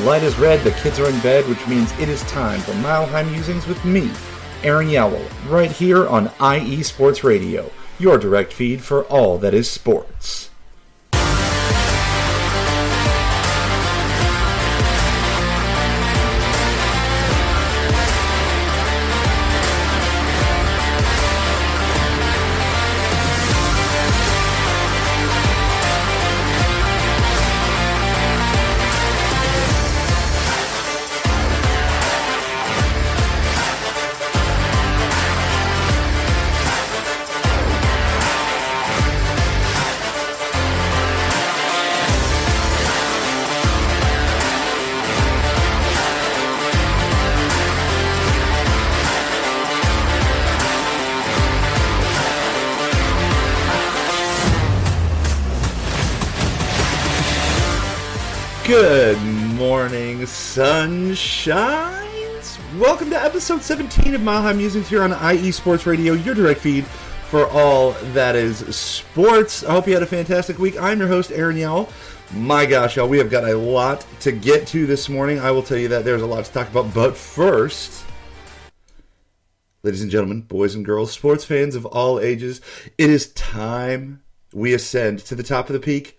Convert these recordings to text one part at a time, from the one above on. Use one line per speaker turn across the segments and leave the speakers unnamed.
light is red, the kids are in bed, which means it is time for Mile High Musings with me, Aaron Yowell, right here on IE Sports Radio, your direct feed for all that is sports. Good morning, sunshines! Welcome to episode 17 of Mile High Musings here on IE Sports Radio, your direct feed for all that is sports. I hope you had a fantastic week. I'm your host, Aaron Yowell. My gosh, y'all, we have got a lot to get to this morning. I will tell you that there's a lot to talk about, but first, ladies and gentlemen, boys and girls, sports fans of all ages, it is time we ascend to the top of the peak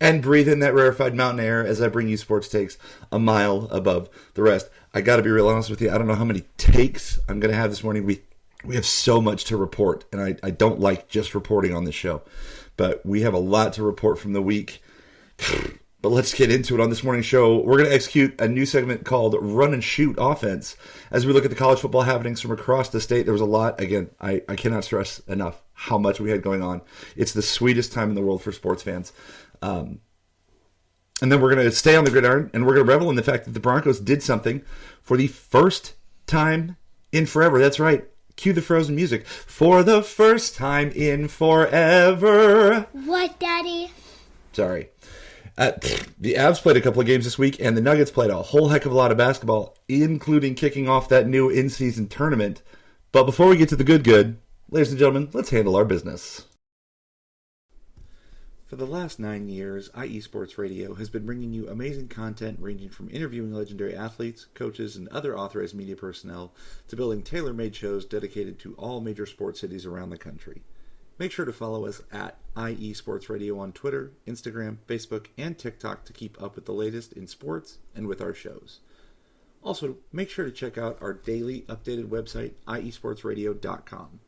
and breathe in that rarefied mountain air as I bring you sports takes a mile above the rest. I got to be real honest with you. I don't know how many takes I'm going to have this morning. We have so much to report, and I don't like just reporting on this show. But we have a lot to report from the week. But let's get into it on this morning's show. We're going to execute a new segment called Run and Shoot Offense. As we look at the college football happenings from across the state, there was a lot. Again, I cannot stress enough how much we had going on. It's the sweetest time in the world for sports fans. And then we're going to stay on the gridiron, and we're going to revel in the fact that the Broncos did something for the first time in forever. That's right. Cue the Frozen music. For the first time in forever.
What, Daddy?
Sorry. The Avs played a couple of games this week, and the Nuggets played a whole heck of a lot of basketball, including kicking off that new in-season tournament. But before we get to the good, ladies and gentlemen, let's handle our business. For the last 9 years, IE Sports Radio has been bringing you amazing content ranging from interviewing legendary athletes, coaches, and other authorized media personnel to building tailor-made shows dedicated to all major sports cities around the country. Make sure to follow us at IE Sports Radio on Twitter, Instagram, Facebook, and TikTok to keep up with the latest in sports and with our shows. Also, make sure to check out our daily updated website, iesportsradio.com.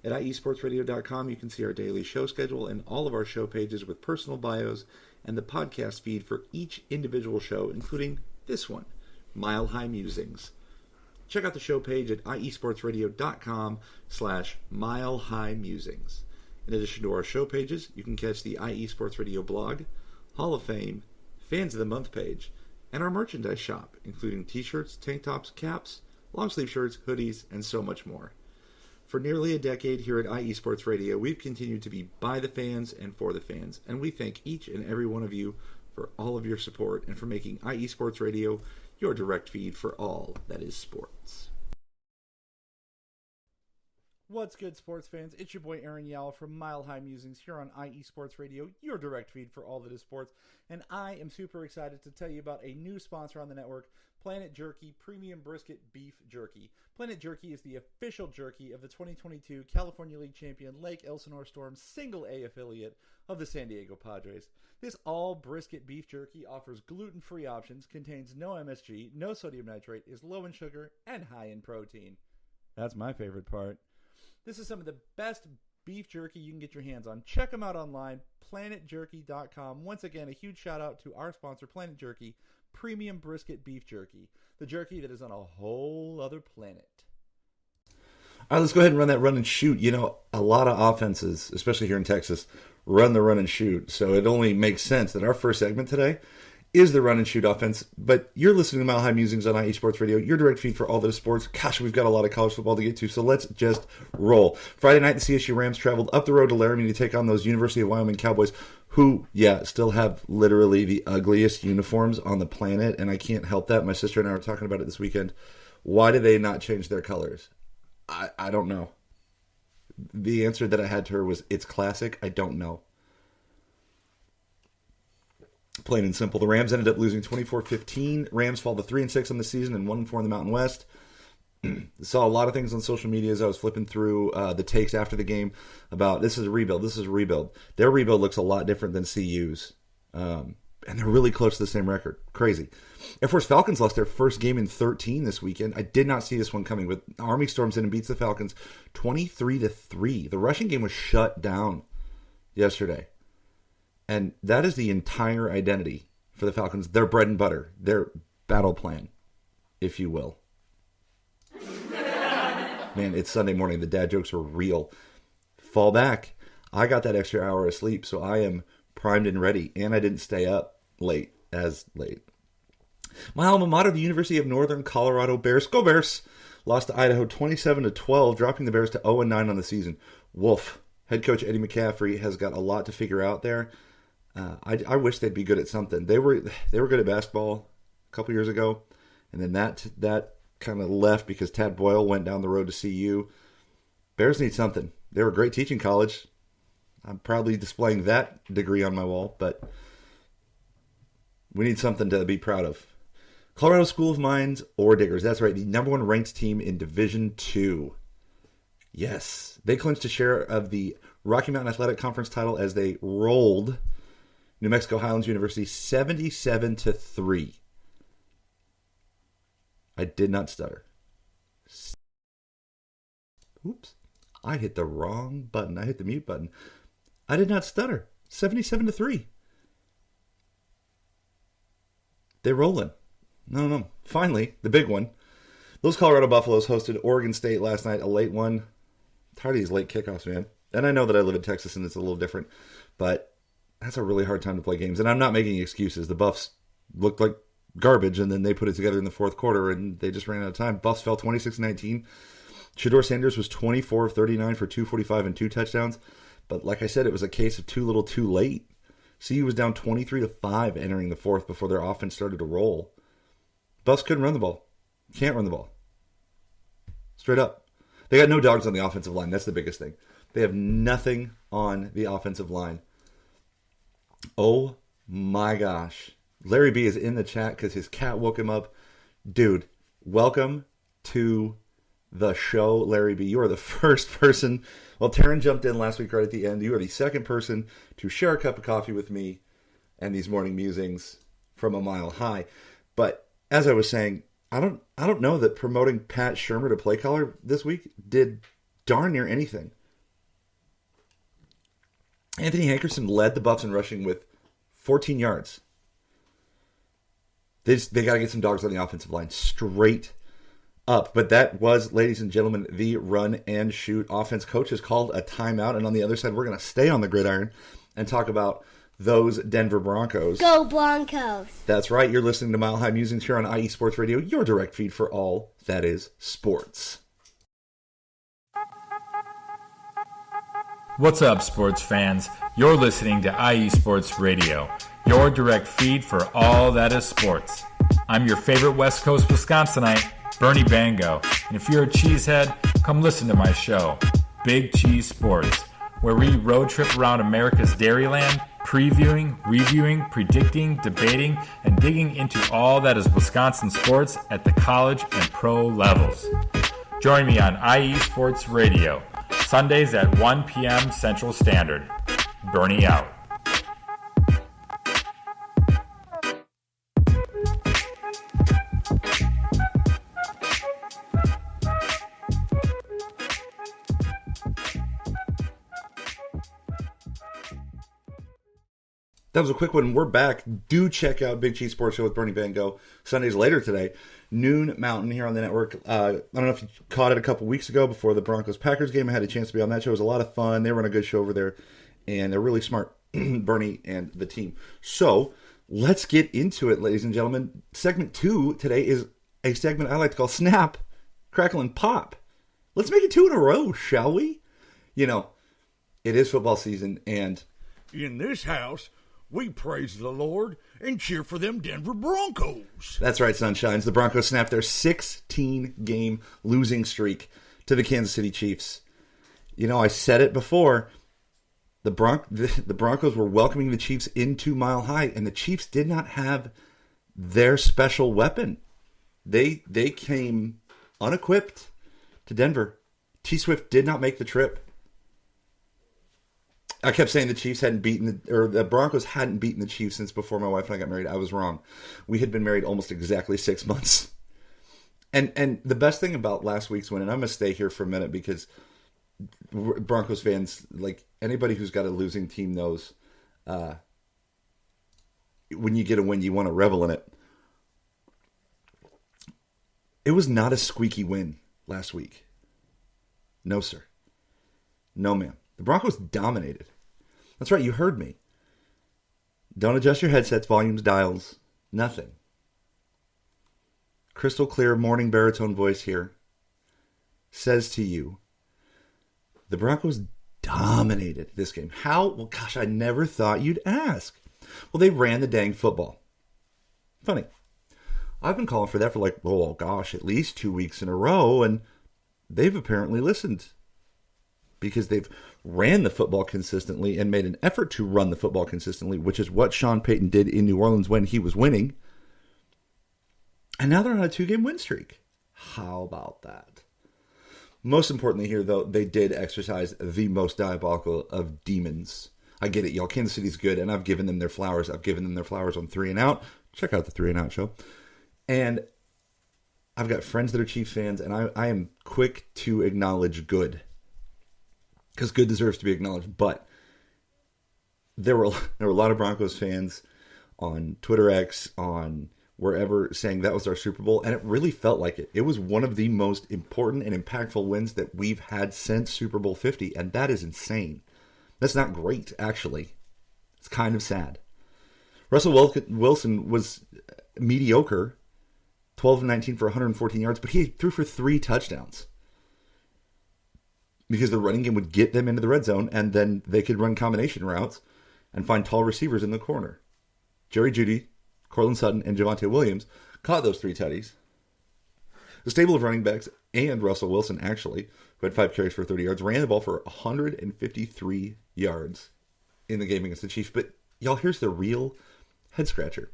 At iesportsradio.com, you can see our daily show schedule and all of our show pages with personal bios and the podcast feed for each individual show, including this one, Mile High Musings. Check out the show page at iesportsradio.com/Mile High Musings. In addition to our show pages, you can catch the IE Sports Radio blog, Hall of Fame, Fans of the Month page, and our merchandise shop, including t-shirts, tank tops, caps, long sleeve shirts, hoodies, and so much more. For nearly a decade here at IE Sports Radio, we've continued to be by the fans and for the fans, and we thank each and every one of you for all of your support and for making IE Sports Radio your direct feed for all that is sports. What's good, sports fans? It's your boy Aaron Yowell from Mile High Musings here on IE Sports Radio, your direct feed for all that is sports, and I am super excited to tell you about a new sponsor on the network, Planet Jerky Premium Brisket Beef Jerky. Planet Jerky is the official jerky of the 2022 California League champion Lake Elsinore Storm Single A affiliate of the San Diego Padres. This all-brisket beef jerky offers gluten-free options, contains no MSG, no sodium nitrate, is low in sugar, and high in protein. That's my favorite part. This is some of the best beef jerky you can get your hands on. Check them out online, planetjerky.com. Once again, a huge shout out to our sponsor, Planet Jerky, Premium Brisket Beef Jerky, the jerky that is on a whole other planet. All right, let's go ahead and run that run and shoot. You know, a lot of offenses, especially here in Texas, run the run and shoot. So it only makes sense that our first segment today is the run and shoot offense. But you're listening to Mile High Musings on IE Sports Radio, your direct feed for all the sports. Gosh, we've got a lot of college football to get to, so let's just roll. Friday night, the CSU Rams traveled up the road to Laramie to take on those University of Wyoming Cowboys, who, still have literally the ugliest uniforms on the planet, and I can't help that. My sister and I were talking about it this weekend. Why did they not change their colors? I don't know. The answer that I had to her was, it's classic. I don't know. plain and simple. The Rams ended up losing 24-15. Rams fall to 3-6 on the season and 1-4 in the Mountain West. Saw a lot of things on social media as I was flipping through the takes after the game about this is a rebuild. This is a rebuild. Their rebuild looks a lot different than CU's. And they're really close to the same record. Crazy. Air Force Falcons lost their first game in 13 this weekend. I did not see this one coming, but Army storms in and beats the Falcons 23-3. The rushing game was shut down yesterday. And that is the entire identity for the Falcons. Their bread and butter. Their battle plan, if you will. Man, it's Sunday morning. The dad jokes are real. Fall back. I got that extra hour of sleep, so I am primed and ready. And I didn't stay up late. My alma mater, the University of Northern Colorado Bears. Go Bears! Lost to Idaho 27-12, dropping the Bears to 0-9 on the season. Woof. Head coach Eddie McCaffrey has got a lot to figure out there. I wish they'd be good at something. They were good at basketball a couple years ago, and then that kind of left because Tad Boyle went down the road to CU. Bears need something. They were a great teaching college. I'm proudly displaying that degree on my wall, but we need something to be proud of. Colorado School of Mines or Diggers. That's right, the number one ranked team in Division II. Yes, they clinched a share of the Rocky Mountain Athletic Conference title as they rolled New Mexico Highlands University 77-3. I did not stutter. Oops. I hit the wrong button. I hit the mute button. I did not stutter. 77-3. They're rolling. No. Finally, the big one. Those Colorado Buffaloes hosted Oregon State last night, a late one. Tired of these late kickoffs, man. And I know that I live in Texas and it's a little different, but that's a really hard time to play games. And I'm not making excuses. The Buffs looked like garbage, and then they put it together in the fourth quarter, and they just ran out of time. Buffs fell 26-19. Shedeur Sanders was 24 of 39 for 245 and 2 touchdowns. But like I said, it was a case of too little too late. CU was down 23-5 entering the fourth before their offense started to roll. Buffs couldn't run the ball. Can't run the ball. Straight up. They got no dogs on the offensive line. That's the biggest thing. They have nothing on the offensive line. Oh my gosh. Larry B is in the chat because his cat woke him up. Dude, welcome to the show, Larry B. You are the first person. Well, Taryn jumped in last week right at the end. You are the second person to share a cup of coffee with me and these morning musings from a mile high. But as I was saying, I don't know that promoting Pat Shurmur to play caller this week did darn near anything. Anthony Hankerson led the Buffs in rushing with 14 yards. They got to get some dogs on the offensive line straight up. But that was, ladies and gentlemen, the run and shoot offense. Coach has called a timeout. And on the other side, we're going to stay on the gridiron and talk about those Denver Broncos.
Go Broncos!
That's right. You're listening to Mile High Musings here on IE Sports Radio, your direct feed for all that is sports.
What's up, sports fans? You're listening to IE Sports Radio, your direct feed for all that is sports. I'm your favorite West Coast Wisconsinite, Bernie Bango, and if you're a cheesehead, come listen to my show, Big Cheese Sports, where we road trip around America's Dairyland, previewing, reviewing, predicting, debating, and digging into all that is Wisconsin sports at the college and pro levels. Join me on IE Sports Radio, Sundays at 1 p.m. Central Standard. Bernie out.
That was a quick one. We're back. Do check out Big Cheese Sports Show with Bernie Van Gogh Sundays later today, noon Mountain here on the network. I don't know if you caught it a couple weeks ago before the Broncos-Packers game. I had a chance to be on that show. It was a lot of fun. They run a good show over there, and they're really smart, Bernie and the team. So let's get into it, ladies and gentlemen. Segment 2 today is a segment I like to call Snap, Crackle, and Pop. Let's make it 2 in a row, shall we? You know, it is football season, and
in this house, we praise the Lord and cheer for them Denver Broncos.
That's right, Sunshines. The Broncos snapped their 16-game losing streak to the Kansas City Chiefs. You know, I said it before.
The Broncos were welcoming the Chiefs into Mile High, and the Chiefs did not have their special weapon. They came unequipped to Denver. T Swift did not make the trip. I kept saying the Chiefs hadn't beaten, or the Broncos hadn't beaten the Chiefs since before my wife and I got married. I was wrong. We had been married almost exactly 6 months. And the best thing about last week's win, and I'm going to stay here for a minute because Broncos fans, like anybody who's got a losing team knows, when you get a win, you want to revel in it. It was not a squeaky win last week. No, sir. No, ma'am. The Broncos dominated. That's right, you heard me. Don't adjust your headsets, volumes, dials, nothing. Crystal clear morning baritone voice here says to you, the Broncos dominated this game. How? Well, gosh, I never thought you'd ask. Well, they ran the dang football. Funny. I've been calling for that for like, oh gosh, at least 2 weeks in a row, and they've apparently listened because they've ran the football consistently and made an effort to run the football consistently, which is what Sean Payton did in New Orleans when he was winning. And now they're on a 2-game win streak. How about that? Most importantly here, though, they did exercise the most diabolical of demons. I get it, y'all. Kansas City's good, and I've given them their flowers. I've given them their flowers on 3 and Out. Check out the 3 and Out show. And I've got friends that are Chiefs fans, and I am quick to acknowledge good. Because good deserves to be acknowledged. But there were a lot of Broncos fans on Twitter X, on wherever, saying that was our Super Bowl, and it really felt like it. It was one of the most important and impactful wins that we've had since Super Bowl 50, and that is insane. That's not great, actually. It's kind of sad. Russell Wilson was mediocre, 12 of 19 for 114 yards, but he threw for 3 touchdowns. Because the running game would get them into the red zone, and then they could run combination routes and find tall receivers in the corner. Jerry Jeudy, Cortland Sutton, and Javonte Williams caught those 3 tutties. The stable of running backs and Russell Wilson, actually, who had 5 carries for 30 yards, ran the ball for 153 yards in the game against the Chiefs. But, y'all, here's the real head scratcher.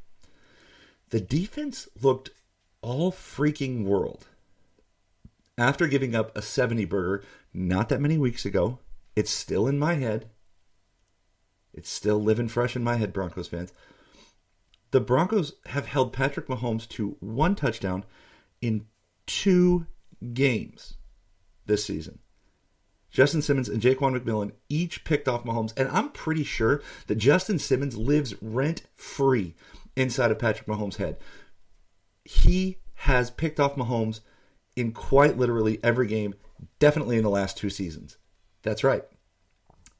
The defense looked all freaking world after giving up a 70-burger not that many weeks ago. It's still in my head. It's still living fresh in my head, Broncos fans. The Broncos have held Patrick Mahomes to 1 touchdown in 2 games this season. Justin Simmons and Jaquan McMillan each picked off Mahomes, and I'm pretty sure that Justin Simmons lives rent-free inside of Patrick Mahomes' head. He has picked off Mahomes in quite literally every game, definitely in the last 2 seasons. That's right.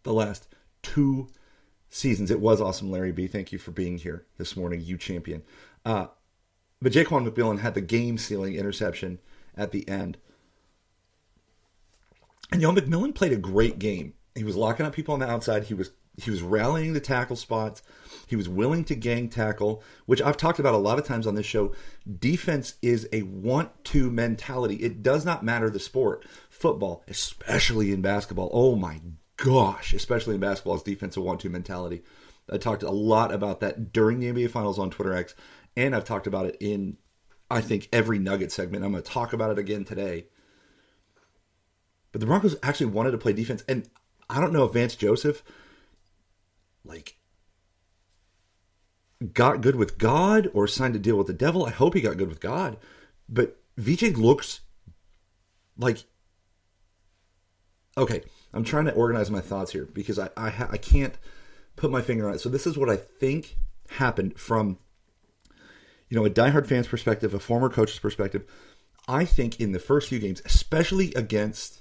The last 2 seasons. It was awesome, Larry B. Thank you for being here this morning, you champion. But Jaquan McMillan had the game-sealing interception at the end. And, McMillan played a great game. He was locking up people on the outside. He was rallying the tackle spots. He was willing to gang tackle, which I've talked about a lot of times on this show. Defense is a want-to mentality. It does not matter the sport. Football, especially in basketball. Oh, my gosh. Especially in basketball, it's defense a want-to mentality. I talked a lot about that during the NBA Finals on Twitter X, and I've talked about it in, I think, every Nugget segment. I'm going to talk about it again today. But the Broncos actually wanted to play defense, and I don't know if Vance Joseph, got good with God or signed a deal with the devil. I hope he got good with God. But VJ looks like... Okay, I'm trying to organize my thoughts here because I can't put my finger on it. So this is what I think happened from, a diehard fan's perspective, a former coach's perspective. I think in the first few games, especially against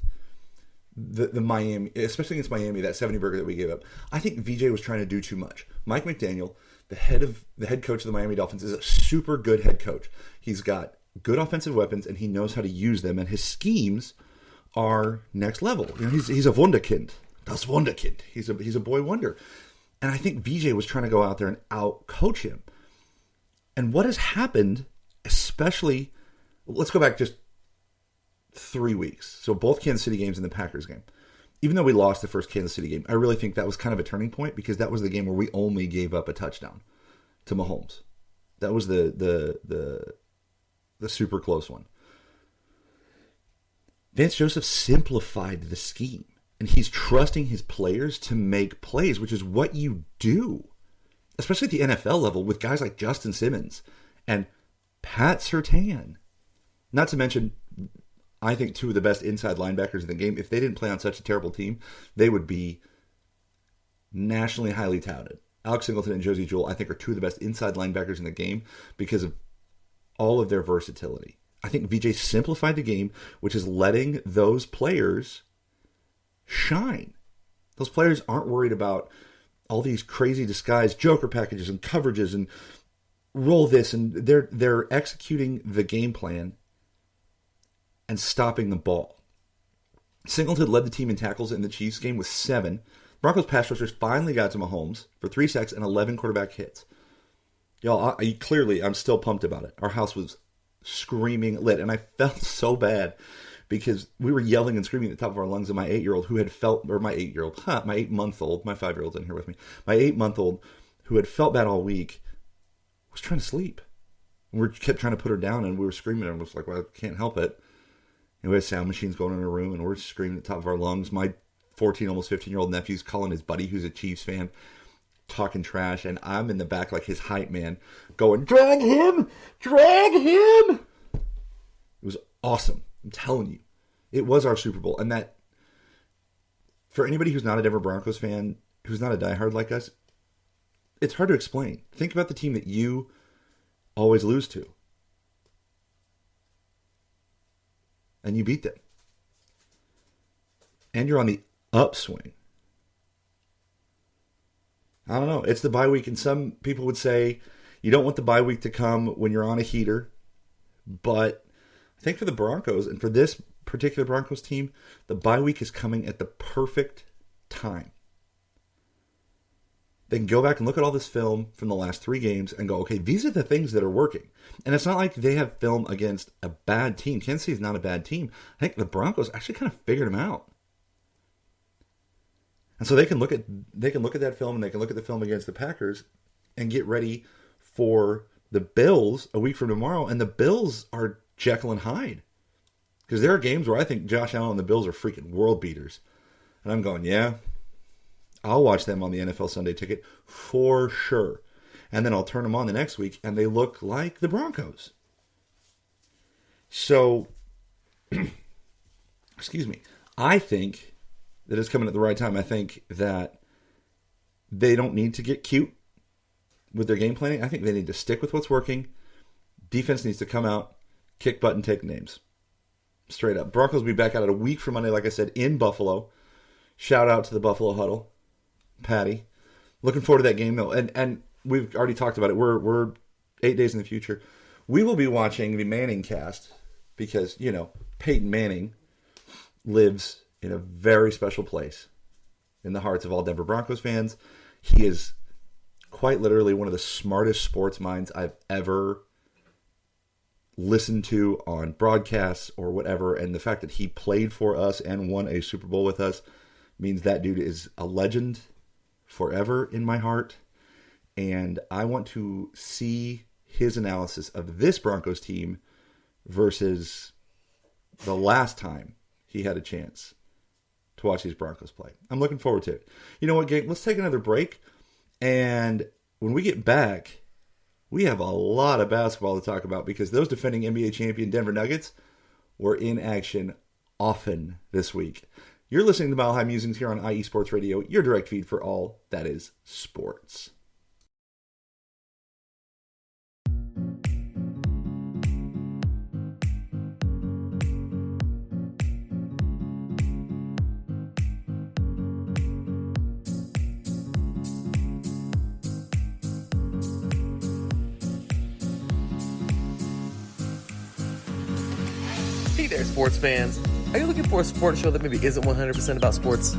the Miami, especially against Miami, that 70-burger that we gave up, I think VJ was trying to do too much. Mike McDaniel, the head coach of the Miami Dolphins, is a super good head coach. He's got good offensive weapons, and he knows how to use them, and his schemes are next level. He's a Wunderkind. Das Wunderkind. He's a boy wonder. And I think VJ was trying to go out there and out-coach him. And what has happened, especially, let's go back just 3 weeks. So both Kansas City games and the Packers game. even though we lost the first Kansas City game, I really think that was kind of a turning point because that was the game where we only gave up a touchdown to Mahomes. That was the super close one. Vance Joseph simplified the scheme, and he's trusting his players to make plays, which is what you do, especially at the NFL level with guys like Justin Simmons and Pat Surtain. Not to mention, I think, two of the best inside linebackers in the game. If they didn't play on such a terrible team, they would be nationally highly touted. Alex Singleton and Josie Jewell, I think, are two of the best inside linebackers in the game because of all of their versatility. I think VJ simplified the game, which is letting those players shine. Those players aren't worried about all these crazy disguised joker packages and coverages and roll this, and they're executing the game plan and stopping the ball. Singleton led the team in tackles in the Chiefs game with 7. Broncos pass rushers finally got to Mahomes for 3 sacks and 11 quarterback hits. Y'all, clearly, I'm still pumped about it. Our house was screaming lit, and I felt so bad because we were yelling and screaming at the top of our lungs, and my 8-year-old who had felt, or my 8-month-old, my 5-year-old's in here with me, my 8-month-old who had felt bad all week was trying to sleep. And we kept trying to put her down, and we were screaming, and I was like, well, I can't help it. And we had sound machines going in her room, and we're screaming at the top of our lungs. My 14, almost 15-year-old nephew's calling his buddy who's a Chiefs fan, talking trash, and I'm in the back like his hype man going, drag him! Drag him! It was awesome. I'm telling you. It was our Super Bowl. And that, for anybody who's not a Denver Broncos fan, who's not a diehard like us, it's hard to explain. Think about the team that you always lose to. And you beat them. And you're on the upswing. I don't know. It's the bye week, and some people would say you don't want the bye week to come when you're on a heater. But I think for the Broncos, and for this particular Broncos team, the bye week is coming at the perfect time. They can go back and look at all this film from the last 3 games and go, okay, these are the things that are working. And it's not like they have film against a bad team. Kansas City is not a bad team. I think the Broncos actually kind of figured them out. And so they can look at that film, and they can look at the film against the Packers and get ready for the Bills a week from tomorrow. And the Bills are Jekyll and Hyde. Because there are games where I think Josh Allen and the Bills are freaking world beaters. And I'm going, yeah, I'll watch them on the NFL Sunday Ticket for sure. And then I'll turn them on the next week, and they look like the Broncos. So, excuse me, I think that it's coming at the right time. I think that they don't need to get cute with their game planning. I think they need to stick with what's working. Defense needs to come out, kick butt, and take names. Straight up. Broncos will be back out at a week from Monday, like I said, in Buffalo. Shout out to the Buffalo Huddle. Patty. Looking forward to that game, though. And we've already talked about it. We're 8 days in the future. We will be watching the Manning cast because, you know, Peyton Manning lives in a very special place in the hearts of all Denver Broncos fans. He is quite literally one of the smartest sports minds I've ever listened to on broadcasts or whatever. And the fact that he played for us and won a Super Bowl with us means that dude is a legend forever in my heart. And I want to see his analysis of this Broncos team versus the last time he had a chance to watch these Broncos play. I'm looking forward to it. You know what, gang? Let's take another break. And when we get back, we have a lot of basketball to talk about because those defending NBA champion Denver Nuggets were in action often this week. You're listening to Mile High Musings here on IE Sports Radio, your direct feed for all that is sports.
Hey there, sports fans. Are you looking for a sports show that maybe isn't 100% about sports?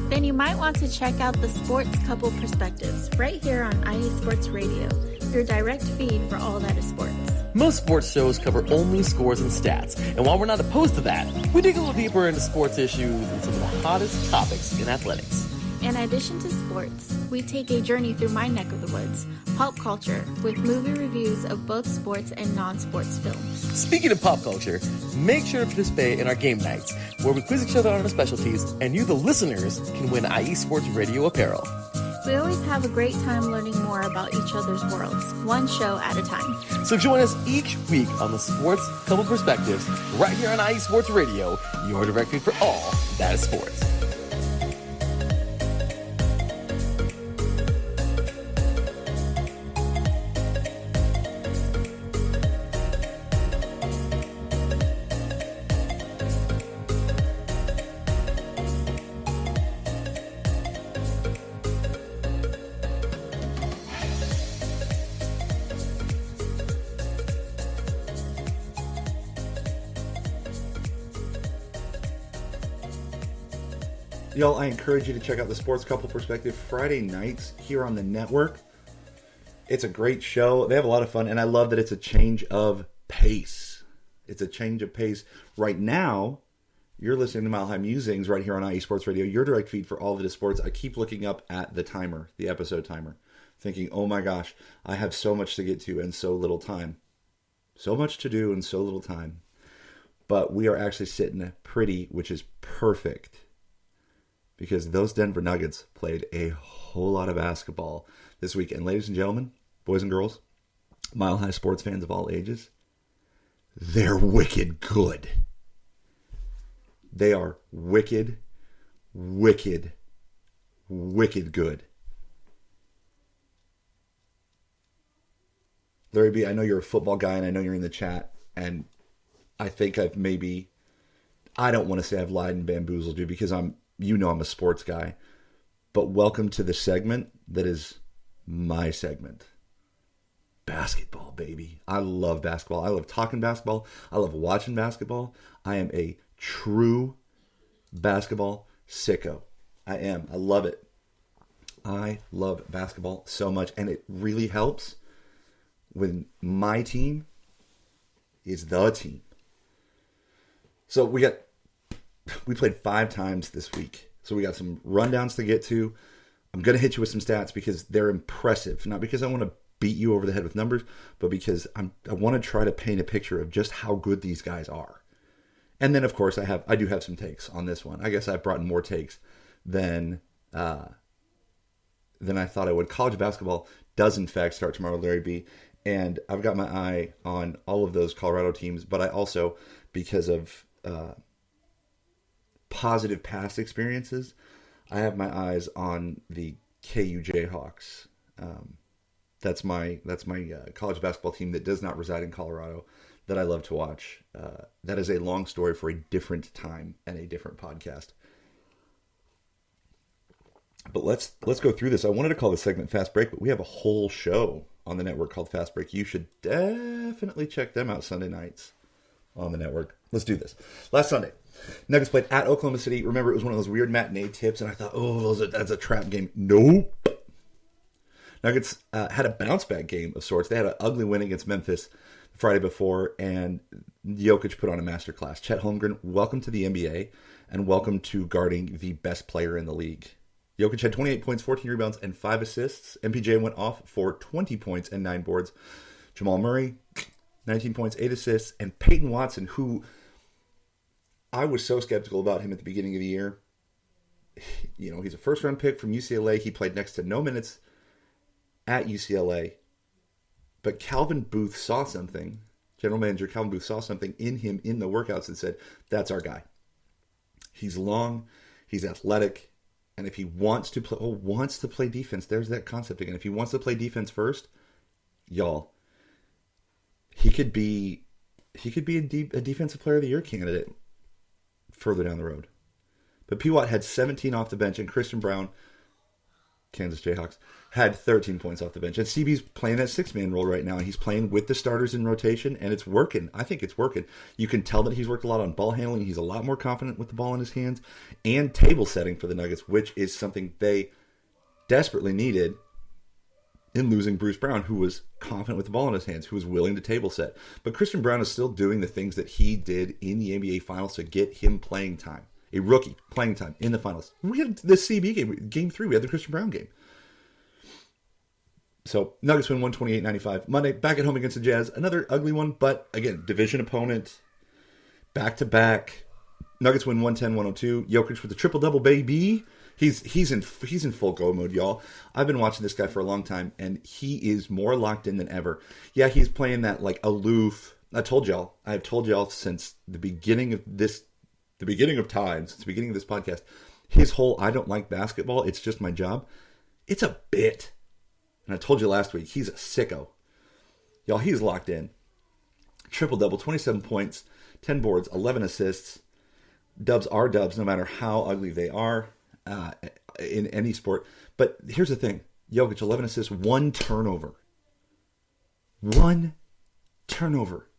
Then you might want to check out the Sports Couple Perspectives right here on IE Sports Radio, your direct feed for all that is sports.
Most sports shows cover only scores and stats, and while we're not opposed to that, we dig a little deeper into sports issues and some of the hottest topics in athletics.
In addition to sports, we take a journey through my neck of the woods, pulp culture, with movie reviews of both sports and non-sports films.
Speaking of pop culture, make sure to participate in our game nights, where we quiz each other on our specialties, and you, the listeners, can win IE Sports Radio apparel.
We always have a great time learning more about each other's worlds, one show at a time.
So join us each week on the Sports Couple Perspectives, right here on IE Sports Radio, your direct feed for all that is sports.
Y'all, I encourage you to check out the Sports Couple Perspective Friday nights here on the network. It's a great show. They have a lot of fun, and I love that it's a change of pace. It's a change of pace. Right now, you're listening to Mile High Musings right here on IE Sports Radio, your direct feed for all that is sports. I keep looking up at the timer, the episode timer, thinking, oh my gosh, I have so much to get to and so little time. So much to do and so little time. But we are actually sitting pretty, which is perfect, because those Denver Nuggets played a whole lot of basketball this week. And ladies and gentlemen, boys and girls, Mile High sports fans of all ages, they're wicked good. They are wicked, wicked, wicked good. Larry B., I know you're a football guy, and I know you're in the chat, and I think I don't want to say I've lied and bamboozled you, because I'm a sports guy, but welcome to the segment that is my segment. Basketball, baby. I love basketball. I love talking basketball. I love watching basketball. I am a true basketball sicko. I am. I love it. I love basketball so much, and it really helps when my team is the team. So we played 5 times this week. So we got some rundowns to get to. I'm going to hit you with some stats because they're impressive. Not because I want to beat you over the head with numbers, but because I want to try to paint a picture of just how good these guys are. And then, of course, I do have some takes on this one. I guess I've brought in more takes than I thought I would. College basketball does, in fact, start tomorrow, Larry B. And I've got my eye on all of those Colorado teams, but I also, because of positive past experiences, I have my eyes on the KU Jayhawks. That's my college basketball team that does not reside in Colorado, that I love to watch. That is a long story for a different time and a different podcast. But let's go through this. I wanted to call this segment Fast Break, but we have a whole show on the network called Fast Break. You should definitely check them out Sunday nights on the network. Let's do this. Last Sunday, Nuggets played at Oklahoma City. Remember, it was one of those weird matinee tips, and I thought, that's a trap game. Nope. Nuggets had a bounce-back game of sorts. They had an ugly win against Memphis the Friday before, and Jokic put on a masterclass. Chet Holmgren, welcome to the NBA, and welcome to guarding the best player in the league. Jokic had 28 points, 14 rebounds, and 5 assists. MPJ went off for 20 points and 9 boards. Jamal Murray, 19 points, 8 assists. And Peyton Watson, who I was so skeptical about him at the beginning of the year. You know, he's a first-round pick from UCLA. He played next to no minutes at UCLA. But Calvin Booth saw something. General manager Calvin Booth saw something in him in the workouts and said, that's our guy. He's long. He's athletic. And if he wants to play defense, there's that concept again. If he wants to play defense first, y'all, he could be a defensive player of the year candidate further down the road. But P. Watt had 17 off the bench, and Christian Brown, Kansas Jayhawks, had 13 points off the bench. And CB's playing that 6-man role right now, and he's playing with the starters in rotation, and it's working. I think it's working. You can tell that he's worked a lot on ball handling. He's a lot more confident with the ball in his hands, and table setting for the Nuggets, which is something they desperately needed in losing Bruce Brown, who was confident with the ball in his hands, who was willing to table set. But Christian Brown is still doing the things that he did in the NBA Finals to get him playing time. A rookie playing time in the Finals. We had the CB game, Game 3. We had the Christian Brown game. So, Nuggets win 128-95. Monday, back at home against the Jazz. Another ugly one, but again, division opponent. Back-to-back. Nuggets win 110-102. Jokic with a triple-double, baby. He's in full go mode, y'all. I've been watching this guy for a long time, and he is more locked in than ever. Yeah, he's playing that like aloof. I have told y'all since the beginning of time, since the beginning of this podcast, his whole I don't like basketball, it's just my job. It's a bit. And I told you last week, he's a sicko. Y'all, he's locked in. Triple-double, 27 points, 10 boards, 11 assists. Dubs are dubs, no matter how ugly they are. In any sport. But here's the thing. Jokic, 11 assists, 1 turnover. 1 turnover.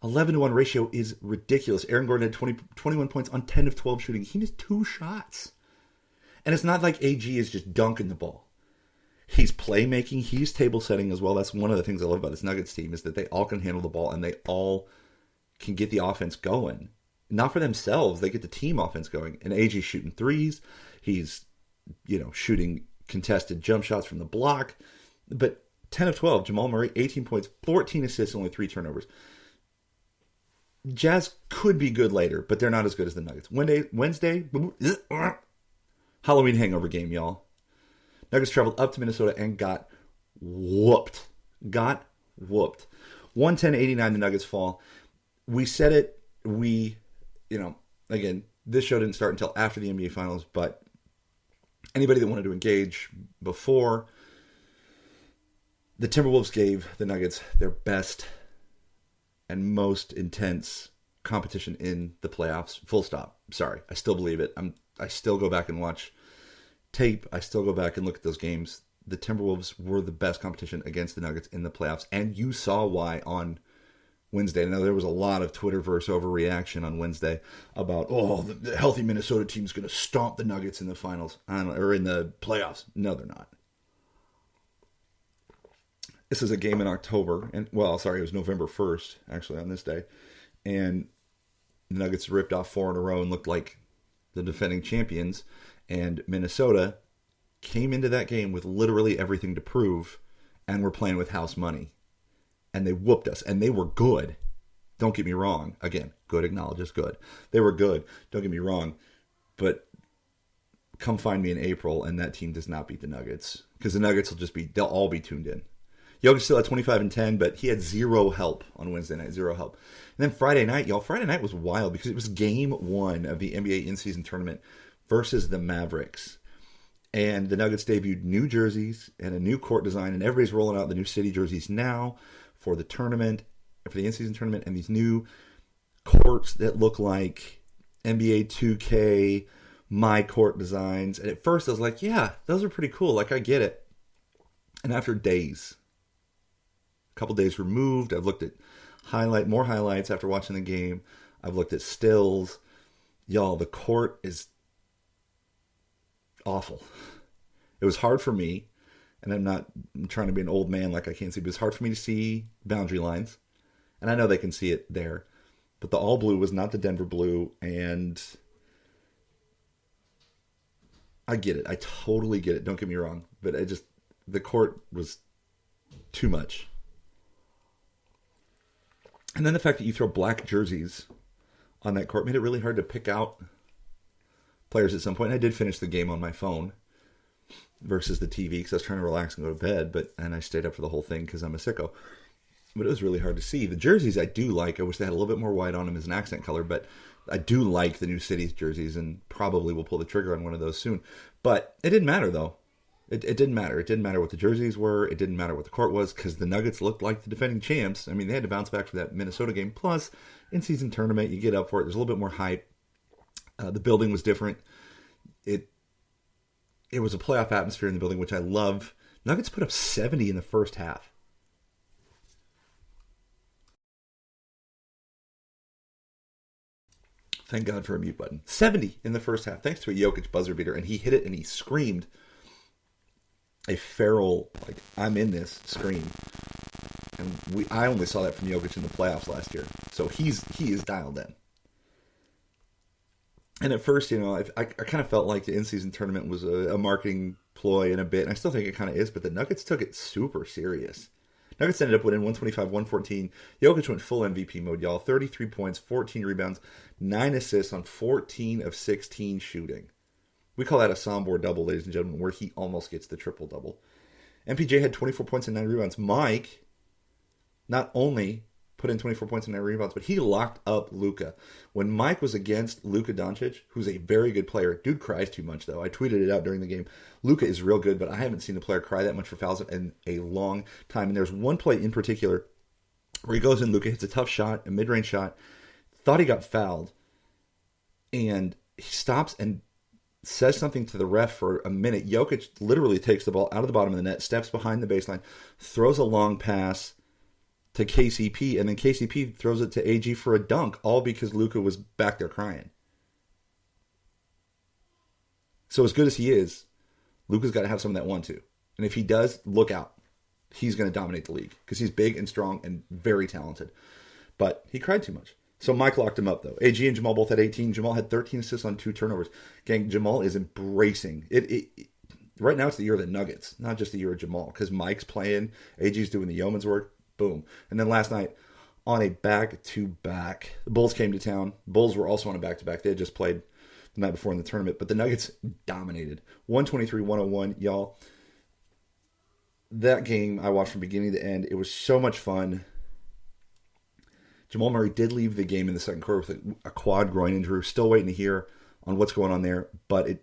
11-to-1 ratio is ridiculous. Aaron Gordon had 21 points on 10 of 12 shooting. He missed 2 shots. And it's not like AG is just dunking the ball. He's playmaking. He's table setting as well. That's one of the things I love about this Nuggets team is that they all can handle the ball and they all can get the offense going. Not for themselves. They get the team offense going. And AG's shooting threes. He's, shooting contested jump shots from the block. But 10 of 12, Jamal Murray, 18 points, 14 assists, only 3 turnovers. Jazz could be good later, but they're not as good as the Nuggets. Wednesday, Halloween hangover game, y'all. Nuggets traveled up to Minnesota and got whooped. 110-89, the Nuggets fall. We said it. Again, this show didn't start until after the NBA Finals, but anybody that wanted to engage before, the Timberwolves gave the Nuggets their best and most intense competition in the playoffs. Full stop. Sorry. I still believe it. I still go back and watch tape. I still go back and look at those games. The Timberwolves were the best competition against the Nuggets in the playoffs, and you saw why on Wednesday. Now, there was a lot of Twitterverse overreaction on Wednesday about, the healthy Minnesota team's going to stomp the Nuggets in the finals, or in the playoffs. No, they're not. This is a game in October, it was November 1st, actually, on this day, and the Nuggets ripped off 4 in a row and looked like the defending champions, and Minnesota came into that game with literally everything to prove, and were playing with house money. And they whooped us, and they were good. Don't get me wrong. Again, good acknowledges good. They were good. Don't get me wrong. But come find me in April, and that team does not beat the Nuggets. Because the Nuggets they'll all be tuned in. Jokic still had 25 and 10, but he had 0 help on Wednesday night. 0 help. And then Friday night, Friday night was wild because it was game 1 of the NBA in-season tournament versus the Mavericks. And the Nuggets debuted new jerseys and a new court design, and everybody's rolling out the new city jerseys now for the tournament, for the in-season tournament, and these new courts that look like NBA 2K, my court designs. And at first I was like, yeah, those are pretty cool. Like, I get it. And after days, a couple days removed, I've looked at more highlights after watching the game. I've looked at stills. Y'all, the court is awful. It was hard for me. And I'm trying to be an old man like I can't see, but it's hard for me to see boundary lines. And I know they can see it there. But the all blue was not the Denver blue. And I get it. I totally get it. Don't get me wrong. But the court was too much. And then the fact that you throw black jerseys on that court made it really hard to pick out players at some point. And I did finish the game on my phone versus the TV because I was trying to relax and go to bed, and I stayed up for the whole thing because I'm a sicko. But it was really hard to see. The jerseys I do like. I wish they had a little bit more white on them as an accent color, but I do like the new Cities jerseys and probably will pull the trigger on one of those soon. But it didn't matter, though. It didn't matter. It didn't matter what the jerseys were. It didn't matter what the court was because the Nuggets looked like the defending champs. I mean, they had to bounce back for that Minnesota game. Plus, in-season tournament, you get up for it. There's a little bit more hype. The building was different. It was a playoff atmosphere in the building, which I love. Nuggets put up 70 in the first half. Thank God for a mute button. 70 in the first half, thanks to a Jokic buzzer beater, and he hit it and he screamed. a feral, like, I'm in this scream. And I only saw that from Jokic in the playoffs last year. So he is dialed in. And at first, I kind of felt like the in-season tournament was a marketing ploy in a bit. And I still think it kind of is, but the Nuggets took it super serious. Nuggets ended up winning 125-114. Jokic went full MVP mode, y'all. 33 points, 14 rebounds, 9 assists on 14 of 16 shooting. We call that a Sombor double, ladies and gentlemen, where he almost gets the triple-double. MPJ had 24 points and 9 rebounds. Mike not only put in 24 points and 9 rebounds, but he locked up Luka. When Mike was against Luka Doncic, who's a very good player, dude cries too much, though. I tweeted it out during the game. Luka is real good, but I haven't seen a player cry that much for fouls in a long time. And there's one play in particular where he goes in, Luka hits a tough shot, a mid-range shot, thought he got fouled, and he stops and says something to the ref for a minute. Jokic literally takes the ball out of the bottom of the net, steps behind the baseline, throws a long pass to KCP, and then KCP throws it to AG for a dunk, all because Luka was back there crying. So as good as he is, Luka's got to have some of that 1-2. And if he does, look out. He's going to dominate the league because he's big and strong and very talented. But he cried too much. So Mike locked him up, though. AG and Jamal both had 18. Jamal had 13 assists on 2 turnovers. Gang, Jamal is embracing it. Right now it's the year of the Nuggets, not just the year of Jamal, because Mike's playing, AG's doing the yeoman's work. Boom. And then last night, on a back-to-back, the Bulls came to town. Bulls were also on a back-to-back. They had just played the night before in the tournament, but the Nuggets dominated. 123-101, y'all. That game I watched from beginning to end. It was so much fun. Jamal Murray did leave the game in the second quarter with a quad groin injury. We're still waiting to hear on what's going on there, but it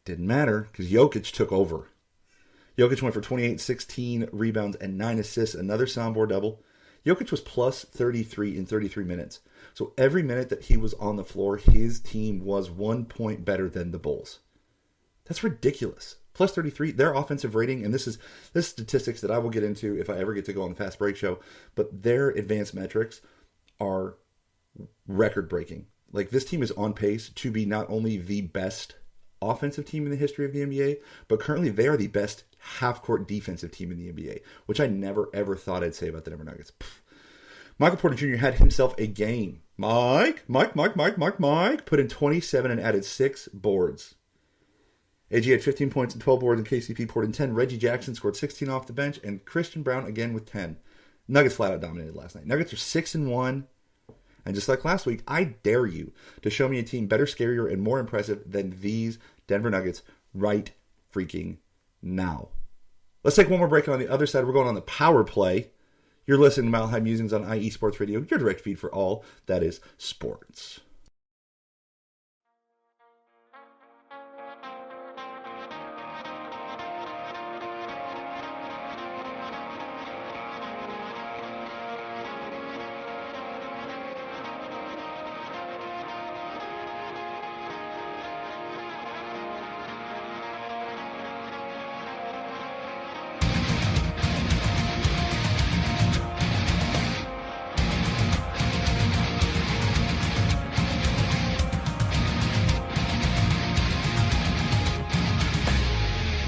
didn't matter because Jokic took over. Jokic went for 28, 16 rebounds, and 9 assists, another Sombor double. Jokic was plus 33 in 33 minutes. So every minute that he was on the floor, his team was 1 point better than the Bulls. That's ridiculous. Plus 33, their offensive rating, and this is statistics that I will get into if I ever get to go on the Fast Break show, but their advanced metrics are record-breaking. Like, this team is on pace to be not only the best offensive team in the history of the NBA, but currently they are the best half-court defensive team in the NBA, which I never, ever thought I'd say about the Denver Nuggets. Michael Porter Jr. had himself a game. Mike put in 27 and added 6 boards. AG had 15 points and 12 boards, and KCP poured in 10. Reggie Jackson scored 16 off the bench, and Christian Brown again with 10. Nuggets flat out dominated last night. Nuggets are 6-1. And just like last week, I dare you to show me a team better, scarier, and more impressive than these Denver Nuggets right freaking now. Let's take one more break, and on the other side, we're going on the power play. You're listening to Mile High Musings on IE Sports Radio, your direct feed for all that is sports.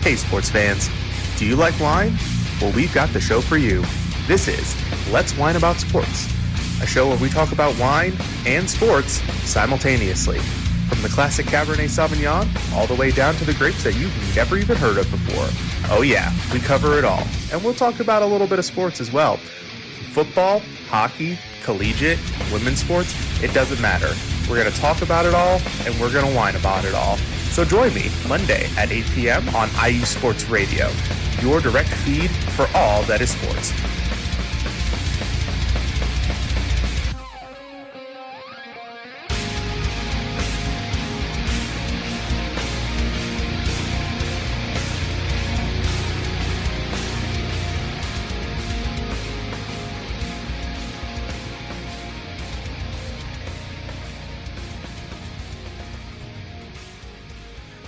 Hey sports fans, do you like wine? Well, we've got the show for you. This is Let's Wine About Sports, a show where we talk about wine and sports simultaneously. From the classic Cabernet Sauvignon all the way down to the grapes that you've never even heard of before. Oh yeah, we cover it all. And we'll talk about a little bit of sports as well. Football, hockey, collegiate, women's sports, it doesn't matter. We're going to talk about it all, and we're going to whine about it all. So join me Monday at 8 p.m. on IE Sports Radio, your direct feed for all that is sports.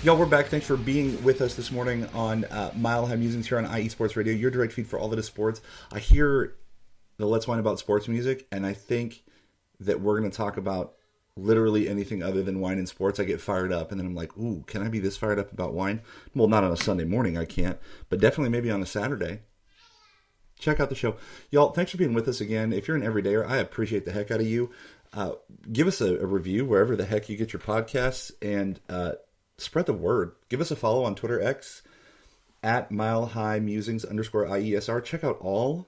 Y'all, we're back. Thanks for being with us this morning on Mile High Musings here on IE Sports Radio, your direct feed for all that is sports. I hear the Let's Whine About Sports music, and I think that we're going to talk about literally anything other than wine and sports, I get fired up. And then I'm like, ooh, can I be this fired up about wine? Well, not on a Sunday morning, I can't. But definitely maybe on a Saturday. Check out the show. Y'all, thanks for being with us again. If you're an everydayer, I appreciate the heck out of you. Give us a review wherever the heck you get your podcasts. And spread the word. Give us a follow on Twitter X at milehighmusings_IESR. Check out all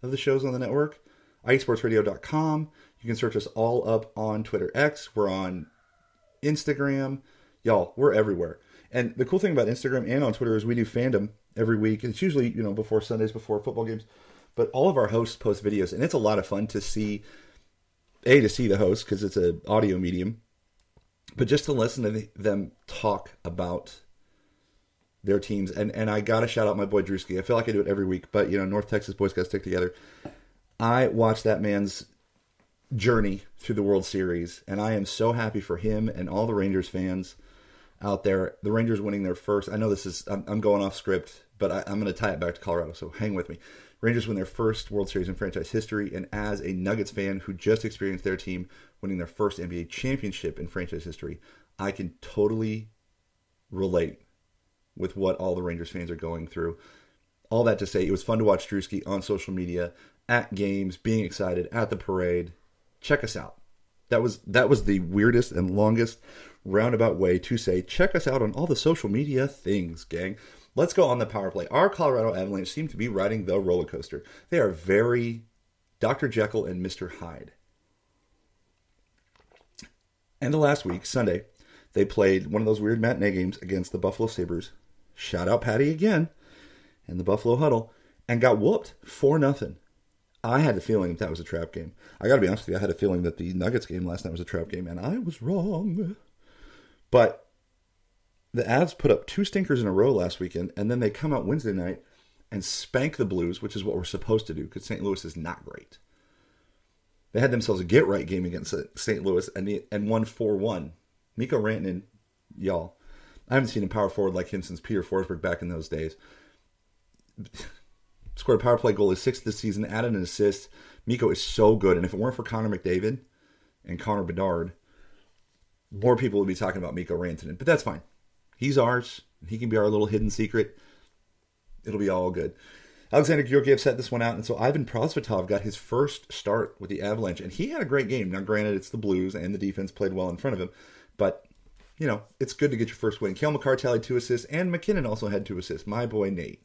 of the shows on the network. IESportsRadio.com. You can search us all up on Twitter X. We're on Instagram. Y'all, we're everywhere. And the cool thing about Instagram and on Twitter is we do fandom every week. It's usually, before Sundays, before football games. But all of our hosts post videos, and it's a lot of fun to see, to see the host because it's an audio medium, but just to listen to them talk about their teams. And I got to shout out my boy Drewski. I feel like I do it every week, but, North Texas boys got to stick together. I watched that man's journey through the World Series, and I am so happy for him and all the Rangers fans out there. The Rangers winning their first, I know I'm going off script, but I'm going to tie it back to Colorado, so hang with me. Rangers win their first World Series in franchise history, and as a Nuggets fan who just experienced their team winning their first NBA championship in franchise history, I can totally relate with what all the Rangers fans are going through. All that to say, it was fun to watch Drewski on social media, at games, being excited, at the parade. Check us out. That was the weirdest and longest roundabout way to say check us out on all the social media things, gang. Let's go on the power play. Our Colorado Avalanche seem to be riding the roller coaster. They are very Dr. Jekyll and Mr. Hyde. And the last week, Sunday, they played one of those weird matinee games against the Buffalo Sabres. Shout out Patty again and the Buffalo Huddle, and got whooped 4-0. I had the feeling that was a trap game. I got to be honest with you, I had a feeling that the Nuggets game last night was a trap game, and I was wrong. But the Avs put up 2 stinkers in a row last weekend, and then they come out Wednesday night and spank the Blues, which is what we're supposed to do, because St. Louis is not great. They had themselves a get-right game against St. Louis and won 4-1. Mikko Rantanen, y'all, I haven't seen a power forward like him since Peter Forsberg back in those days. Scored a power play goal, his 6th this season, added an assist. Mikko is so good, and if it weren't for Connor McDavid and Connor Bedard, more people would be talking about Mikko Rantanen. But that's fine. He's ours. He can be our little hidden secret. It'll be all good. Alexander Georgiev set this one out, and so Ivan Prosvetov got his first start with the Avalanche, and he had a great game. Now, granted, it's the Blues, and the defense played well in front of him, but, it's good to get your first win. Cale Makar tallied 2 assists, and McKinnon also had 2 assists. My boy, Nate.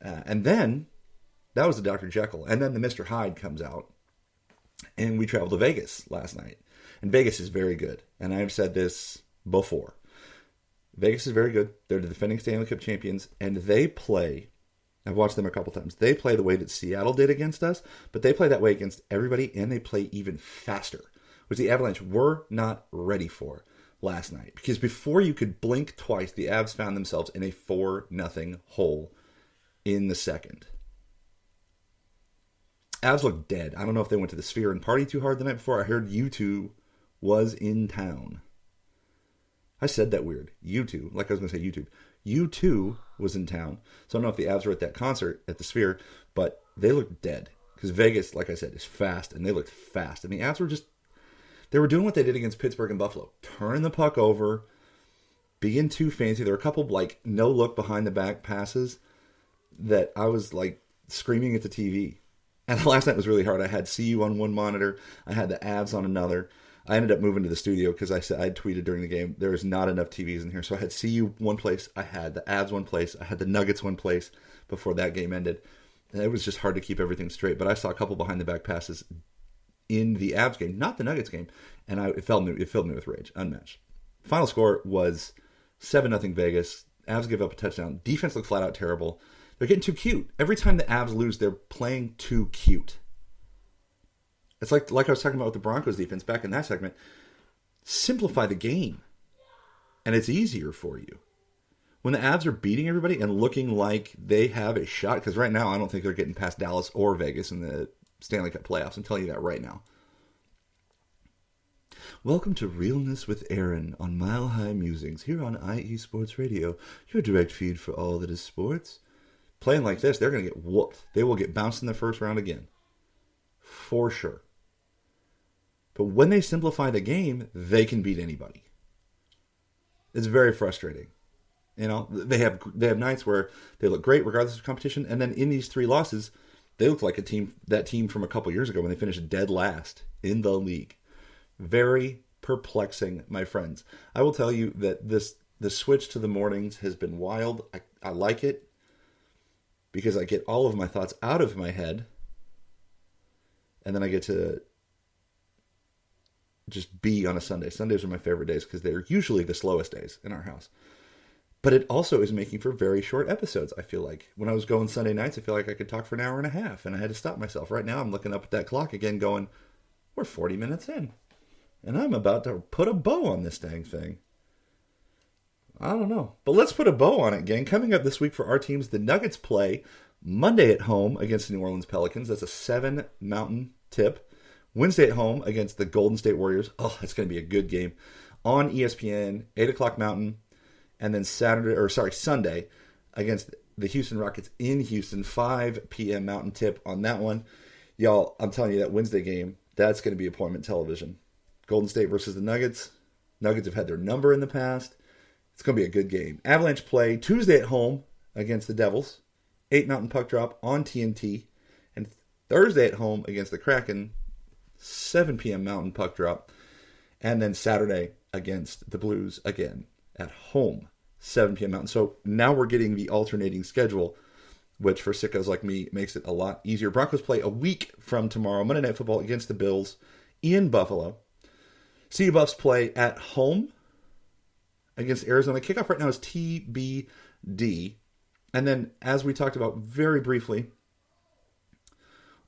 And then, that was the Dr. Jekyll, and then the Mr. Hyde comes out, and we traveled to Vegas last night. And Vegas is very good, and I've said this before. Vegas is very good. They're the defending Stanley Cup champions, and they play, I've watched them a couple times, they play the way that Seattle did against us, but they play that way against everybody, and they play even faster, which the Avalanche were not ready for last night. Because before you could blink twice, the Avs found themselves in a 4-0 hole in the second. Avs looked dead. I don't know if they went to the Sphere and partied too hard the night before. I heard U2 was in town. I said that weird. U2, like I was going to say YouTube. U2 was in town. So I don't know if the Avs were at that concert at the Sphere, but they looked dead. Because Vegas, like I said, is fast, and they looked fast. And the Avs were they were doing what they did against Pittsburgh and Buffalo. Turn the puck over, being too fancy. There were a couple, no-look behind-the-back passes that I was, screaming at the TV. And last night was really hard. I had CU on one monitor. I had the Avs on another. I ended up moving to the studio because I tweeted during the game, there is not enough TVs in here. So I had CU one place. I had the Avs one place. I had the Nuggets one place before that game ended. And it was just hard to keep everything straight. But I saw a couple behind-the-back passes in the Avs game, not the Nuggets game. And it filled me with rage, unmatched. Final score was 7-0 Vegas. Avs give up a touchdown. Defense looked flat out terrible. They're getting too cute. Every time the Avs lose, they're playing too cute. It's like I was talking about with the Broncos defense back in that segment. Simplify the game, and it's easier for you. When the Avs are beating everybody and looking like they have a shot, because right now I don't think they're getting past Dallas or Vegas in the Stanley Cup playoffs. I'm telling you that right now. Welcome to Realness with Aaron on Mile High Musings here on IE Sports Radio, your direct feed for all that is sports. Playing like this, they're going to get whooped. They will get bounced in the first round again. For sure. But when they simplify the game, they can beat anybody. It's very frustrating. You know, they have nights where they look great regardless of competition, and then in these 3 losses, they look like that team from a couple years ago when they finished dead last in the league. Very perplexing, my friends. I will tell you that the switch to the mornings has been wild. I like it because I get all of my thoughts out of my head, and then I get to just be on a Sunday. Sundays are my favorite days because they're usually the slowest days in our house. But it also is making for very short episodes, I feel like. When I was going Sunday nights, I feel like I could talk for an hour and a half, and I had to stop myself. Right now, I'm looking up at that clock again going, we're 40 minutes in, and I'm about to put a bow on this dang thing. I don't know. But let's put a bow on it, gang. Coming up this week for our teams, the Nuggets play Monday at home against the New Orleans Pelicans. That's a 7 Mountain tip. Wednesday at home against the Golden State Warriors. Oh, that's going to be a good game. On ESPN, 8 o'clock Mountain. And then Sunday against the Houston Rockets in Houston, 5 p.m. Mountain tip on that one. Y'all, I'm telling you, that Wednesday game, that's going to be appointment television. Golden State versus the Nuggets. Nuggets have had their number in the past. It's going to be a good game. Avalanche play Tuesday at home against the Devils. 8 Mountain puck drop on TNT. And Thursday at home against the Kraken. 7 p.m. Mountain puck drop. And then Saturday against the Blues again at home. 7 p.m. Mountain. So now we're getting the alternating schedule, which for sickos like me makes it a lot easier. Broncos play a week from tomorrow, Monday Night Football against the Bills in Buffalo. CU Buffs play at home against Arizona. Kickoff right now is TBD. And then, as we talked about very briefly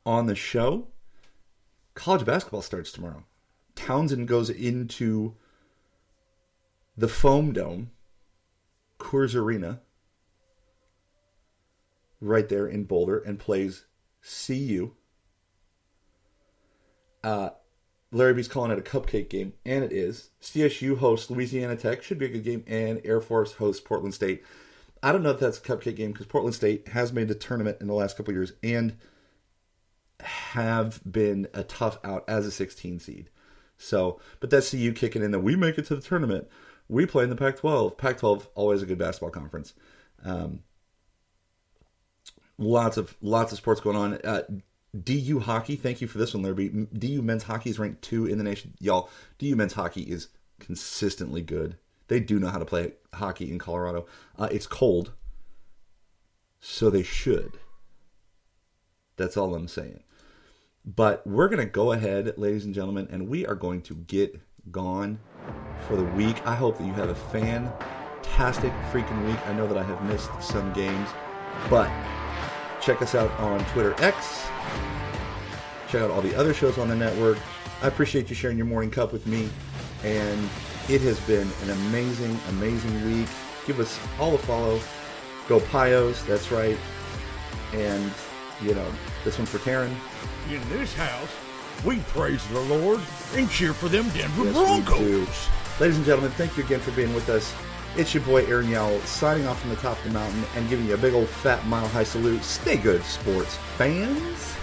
on the show, college basketball starts tomorrow. Townsend goes into the Foam Dome, Coors Arena, right there in Boulder, and plays CU. Larry B's calling it a cupcake game, and it is. CSU hosts Louisiana Tech, should be a good game, and Air Force hosts Portland State. I don't know if that's a cupcake game because Portland State has made the tournament in the last couple of years and have been a tough out as a 16 seed. So, but that's CU kicking in that we make it to the tournament. We play in the Pac-12. Pac-12, always a good basketball conference. Lots of sports going on. DU hockey, thank you for this one, Larry. DU men's hockey is ranked 2 in the nation. Y'all, DU men's hockey is consistently good. They do know how to play hockey in Colorado. It's cold, so they should. That's all I'm saying. But we're going to go ahead, ladies and gentlemen, and we are going to get gone for the week. I hope that you have a fantastic freaking week. I know that I have missed some games, but check us out on Twitter X. Check out all the other shows on the network. I appreciate you sharing your morning cup with me, and it has been an amazing, amazing week. Give us all a follow. Go Pios, that's right. And, this one's for Taryn.
In this house, we praise the Lord and cheer for them Denver
Yes,
Broncos.
we do. Ladies and gentlemen, thank you again for being with us. It's your boy Aaron Yowell signing off from the top of the mountain and giving you a big old fat mile high salute. Stay good, sports fans.